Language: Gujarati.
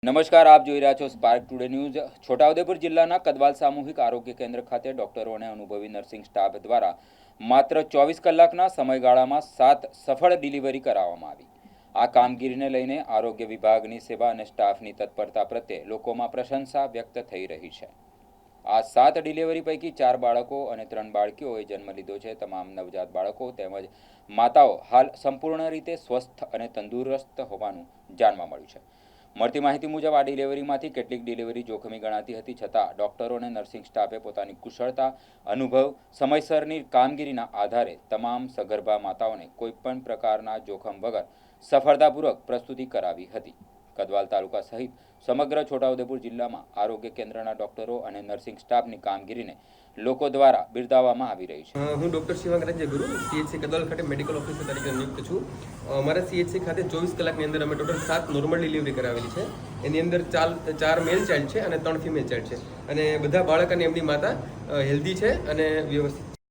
નમસ્કાર, આપ જોઈ રહ્યા છો સ્પાર્ક ટુડે ન્યૂઝ। છોટાઉદેપુર જિલ્લાના કદવાલ સામૂહિક આરોગ્ય કેન્દ્ર ખાતે ડોક્ટરો અને અનુભવી નર્સિંગ સ્ટાફ દ્વારા માત્ર 24 કલાકના સમયગાળામાં 7 સફળ ડિલિવરી કરાવવામાં આવી। આ કામગીરીને લઈને આરોગ્ય વિભાગની સેવા અને સ્ટાફની તત્પરતા પ્રત્યે લોકોમાં પ્રશંસા વ્યક્ત થઈ રહી છે। આ 7 ડિલિવરી પૈકી 4 બાળકો અને 3 બાળકીઓએ જન્મ લીધો છે। તમામ નવજાત બાળકો તેમજ માતાઓ હાલ સંપૂર્ણ રીતે સ્વસ્થ અને તંદુરસ્ત હોવાનું જાણવા મળ્યું છે। મળતી માહિતી મુજબ આ ડિલિવરીમાંથી કેટલીક ડિલિવરી જોખમી ગણાતી હતી, છતાં ડોક્ટરો અને નર્સિંગ સ્ટાફે પોતાની કુશળતા, અનુભવ, સમયસરની કામગીરીના આધારે તમામ સગર્ભા માતાઓને કોઈપણ પ્રકારના જોખમ વગર સફળતાપૂર્વક પ્રસ્તુતિ કરાવી હતી। કદવાલ તાલુકા સહિત સમગ્ર છોટાઉદેપુર જિલ્લામાં આરોગ્ય કેન્દ્રના ડોક્ટરો અને નર્સિંગ સ્ટાફની કામગીરીને લોકો દ્વારા બિરદાવવામાં આવી રહી છે। હું ડૉક્ટર શિવાંગ રાજ્યગુરુ સીએચસી કદવાલ ખાતે મેડિકલ ઓફિસર તરીકે નિયુક્ત છું। અમારા સીએચસી ખાતે 24 કલાકની અંદર અમે ટોટલ 7 નોર્મલ ડિલિવરી કરાવેલી છે। એની અંદર 4 મેલ ચાઇલ્ડ છે અને 3 ફિમેલ ચાઇલ્ડ છે, અને બધા બાળક અને એમની માતા હેલ્ધી છે અને વ્યવસ્થિત છે।